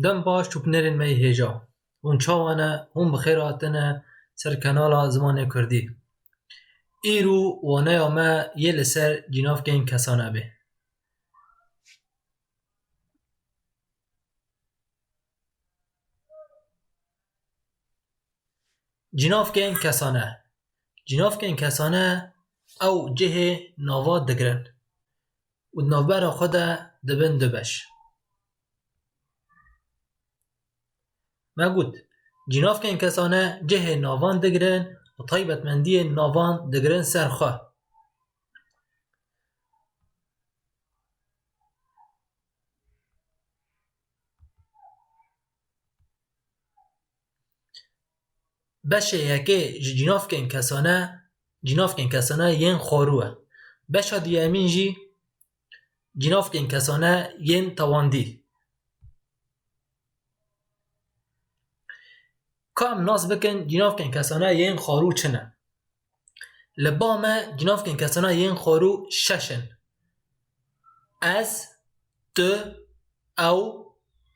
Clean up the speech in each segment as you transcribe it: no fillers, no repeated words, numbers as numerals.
دم باش چوبنرین می هیجا اون چاوانه هم بخیر هاتنه سر کانالا زمان کردی ایرو وانه ما یه لسر جناف که این کسانه به جناف که این کسانه او جه نواد دگرن و نوبر خوده دبن دبش ما گود جناف که این کسانه جه نوان دگرن و طیبت مندی نوان دگرن سرخواه بشه یکی جناف که این کسانه ین خوروه بشه دیامین جی جناف که این کسانه ین تواندی کام ناس بکن جناف که این کسانه ین خورو چنه لبامه جناف که این کسانه ین خورو ششن از تو او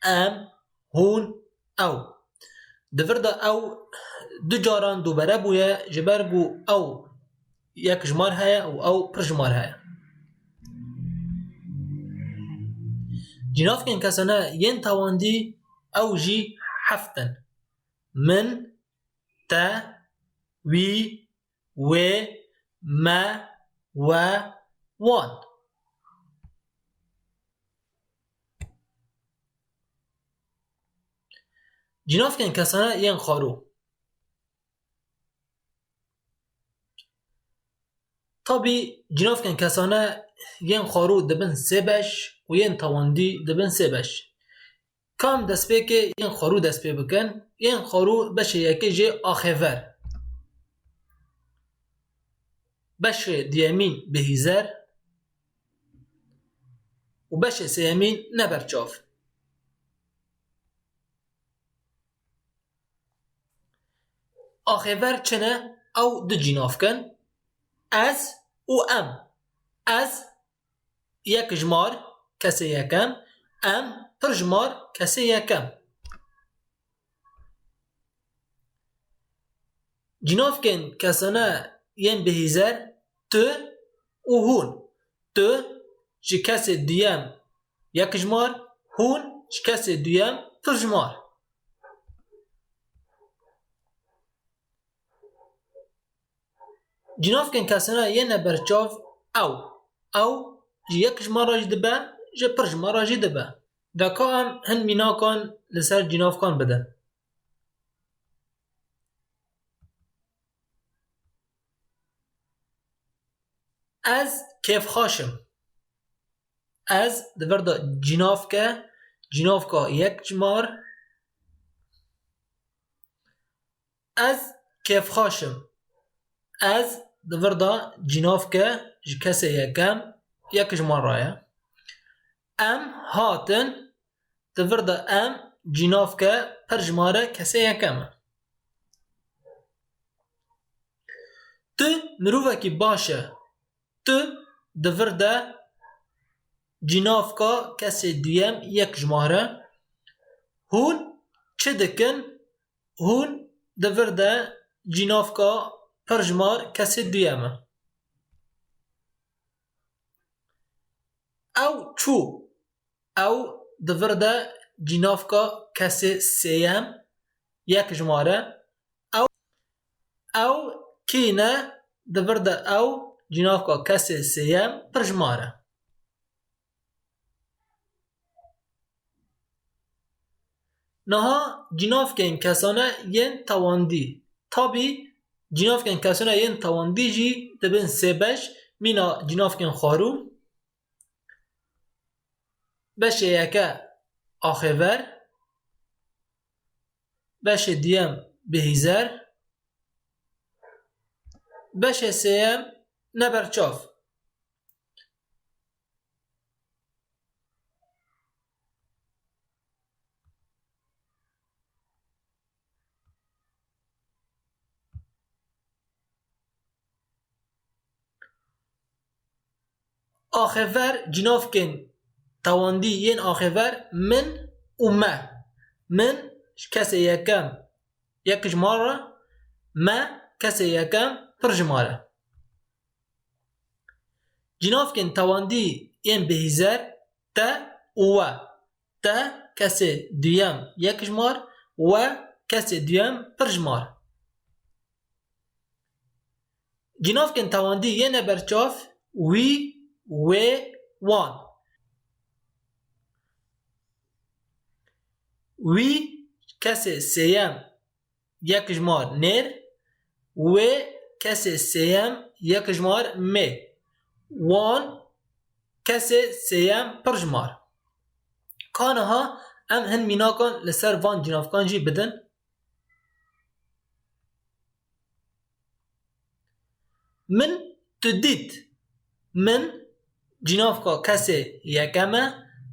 ام هون او دفرده او دو جاران دو بره بویه جبرگو او یک جمار هیا و او پر جمار هیا جناف که این کسانه ین تواندی او جی حفتن من تا وی و ما و وان جناف که این کسانه ین خارو طبی جناف که این کسانه ین خارو دبن سه بش و ین تواندی دبن سه بش کام دست پی که ین خارو دست پی بکن ین خارو بشه یکی جه آخیور بشه دیامین بهیزر و بشه سیامین نبرچاف آخیور چنه او دو جناف کن از و ام از یک جمار کسی یکم ام پر جمار کسی یکم جناف کن کسانه ین بهیزر تو و هون تو جی کسی دیم یک جمار هون جی کسی دیم پر جمار جناف کن کسانه ین برچاف او جی یک جمار راجی دبه جی پر جمار راجی دبه دکا هم هن مینا کن لسر جناف کن بدن از کیف خاشم از دورده جناف که یک جمار از کیف خاشم از دورده جناف که کسی یکم یک جمار رایه ام هاتن دورده ام جناف که پر جماره کسی یکم تو مروفه کی باشه تو دورده جناف که کسی دویم یک جماره هون چه دکن هون دورده جناف که پر جمار کسی دویمه او چو او دورده جناف که کسی سیم یک جماره او کینه دورده او جناف که کسی سیم پر جماره نها جناف که این کسانه ین تواندی طبی جناف که این کسانه ین تواندی جی دبن سه بش مینا جناف که این خارو بشه یکه آخیور بشه دیم بهیزر بشه سیم نبرچاف آخیور جناف کن تواندی ین آخیور من و ما من کسی یکم یک جماره ما کسی یکم پر جماره جناف کن تواندی این بهیزر تا و تا کسی دویم یک جمار و کسی دویم پر جمار جناف کن تواندی یه برچاف وی و وان وی کسی سیم یک جمار نر و کسی سیم یک جمار می وان کسی سیم پر جمار کانه ها ام هن میناکن لسر وان جناف کان جی بدن من تدید من جناف کا کسی یکمه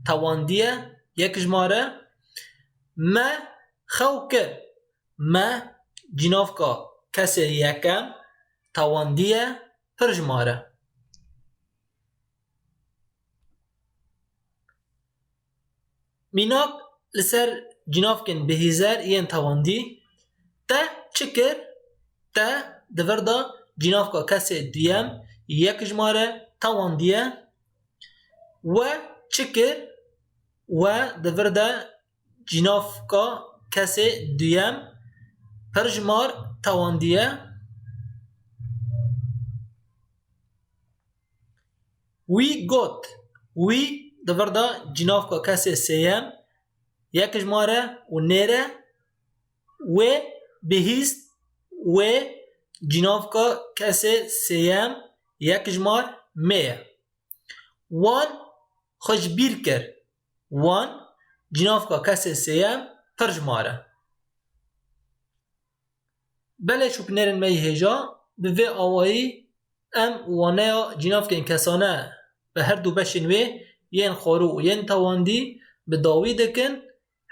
تواندیه یک جماره ما خوکر ما جناف کا کسی یکم تواندیه پر جماره میناک لسر جناف کن بهیزر این تواندی تا چکر تا دوردا جناف کا کسی دویم یک جماره تواندیه و چکر و دوردا جناف کا کسی دویم پر جمار تواندیه وی گوت وی دوردا جناف کا کسی سیم یک جماره و نره و بهیست و جناف کا کسی سیم یک جمار میه وان خوش بیر کر وان جناف کا کسی سیم پر جماره بله شو بنرن می هجا به وی آوایی ام وانه جناف کن کسانه به هر دو بشن وی ین خارو و ین تواندی به داوی دکن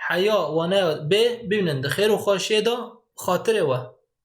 حیا وانه به ببینن ده خیر و خوشه دا خاطره و